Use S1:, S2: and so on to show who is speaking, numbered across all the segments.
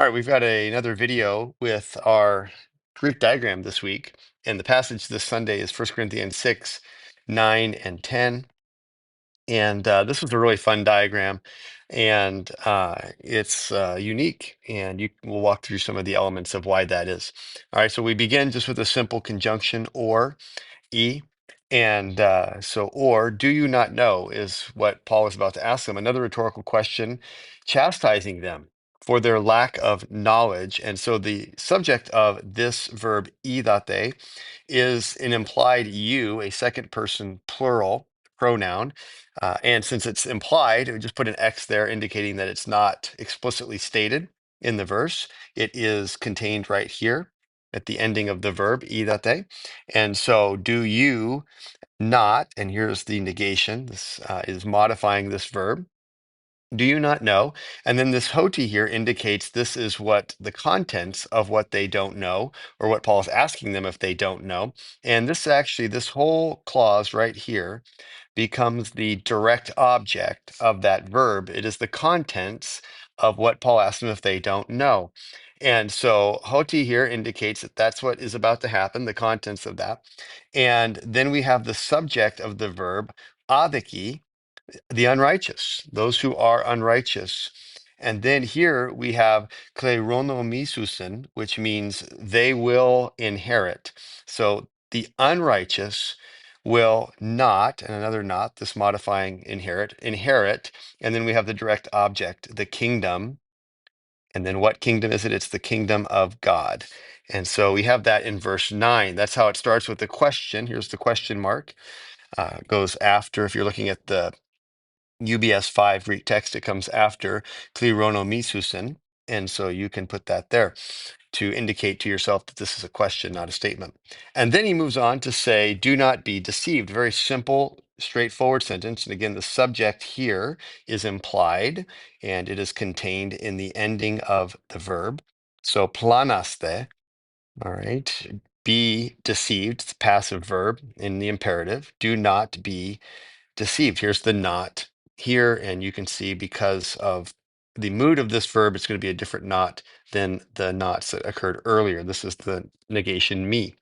S1: All right, we've got another video with our Greek diagram this week. And the passage this Sunday is 1 Corinthians 6, 9, and 10. And this was a really fun diagram. And it's unique. And we'll walk through some of the elements of why that is. All right, so we begin just with a simple conjunction or. E. And or do you not know is what Paul is about to ask them. Another rhetorical question, chastising them for their lack of knowledge. And so the subject of this verb, idate, is an implied you, a second person plural pronoun. And since it's implied, we just put an X there indicating that it's not explicitly stated in the verse. It is contained right here at the ending of the verb, idate. And so, do you not, and here's the negation, this is modifying this verb. Do you not know? And then this hoti here indicates this is what the contents of what they don't know, or what Paul is asking them if they don't know. And this whole clause right here becomes the direct object of that verb. It is the contents of what Paul asked them if they don't know. And so hoti here indicates that that's what is about to happen, the contents of that. And then we have the subject of the verb, adiki, the unrighteous, those who are unrighteous. And then here we have kleronomisusen, which means they will inherit. So the unrighteous will not, and another not, this modifying inherit. And then we have the direct object, the kingdom. And then what kingdom is it? It's the kingdom of God. And so we have that in verse 9. That's how it starts with the question. Here's the question mark. Goes after, if you're looking at the UBS 5 Greek text, it comes after kleronomisusen. And so you can put that there to indicate to yourself that this is a question, not a statement. And then he moves on to say, do not be deceived. Very simple, straightforward sentence. And again, the subject here is implied and it is contained in the ending of the verb. So planaste, all right, be deceived, it's a passive verb in the imperative. Do not be deceived. Here's the not here, and you can see because of the mood of this verb, it's going to be a different not than the nots that occurred earlier. This is the negation me.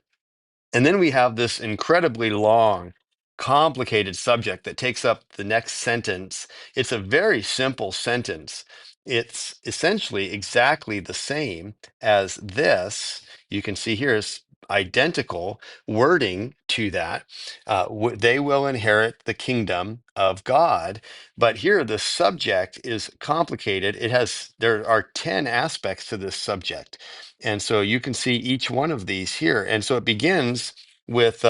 S1: And then we have this incredibly long, complicated subject that takes up the next sentence. It's a very simple sentence. It's essentially exactly the same as this. You can see here is identical wording to that. They will inherit the kingdom of God. But here the subject is complicated. There are 10 aspects to this subject. And so you can see each one of these here. And so it begins with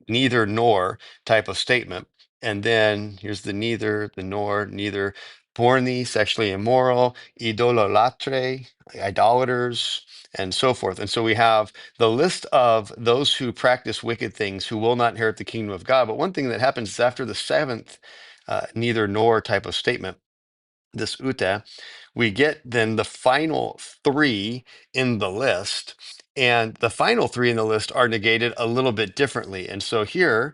S1: neither nor type of statement. And then here's the neither, the nor, neither porni, sexually immoral, idololatre, idolaters, and so forth. And so we have the list of those who practice wicked things who will not inherit the kingdom of God. But one thing that happens is after the seventh neither nor type of statement, this uta, we get then the final three in the list. And the final three in the list are negated a little bit differently. And so here,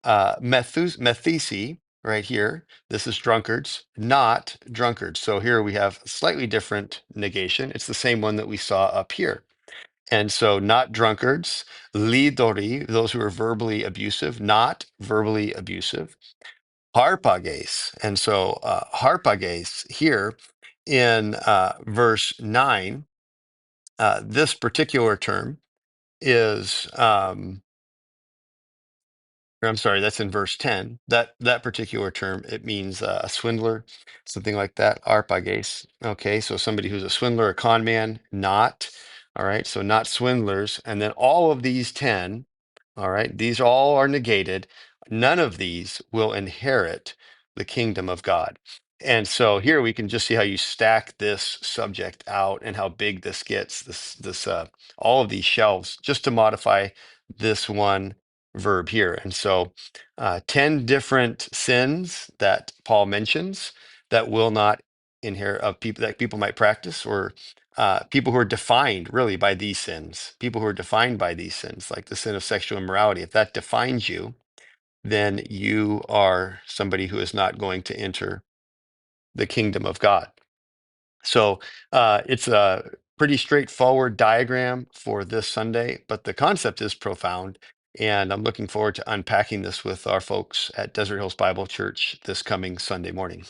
S1: methisi, right here, this is drunkards, not drunkards. So here we have slightly different negation. It's the same one that we saw up here. And so not drunkards, lidori, those who are verbally abusive, not verbally abusive, harpages. And so harpages here in verse 9, this particular term is, or I'm sorry, that's in verse 10. That particular term, it means a swindler, something like that, harpages. Okay, so somebody who's a swindler, a con man, not. All right, so not swindlers. And then all of these 10, all right, these all are negated. None of these will inherit the kingdom of God. And so here we can just see how you stack this subject out and how big this gets, all of these shelves, just to modify this one verb here. And so 10 different sins that Paul mentions that will not inherit, of people that people might practice, or people who are defined really by these sins, people who are defined by these sins, like the sin of sexual immorality. If that defines you, then you are somebody who is not going to enter the kingdom of God. So it's a pretty straightforward diagram for this Sunday, but the concept is profound. And I'm looking forward to unpacking this with our folks at Desert Hills Bible Church this coming Sunday morning.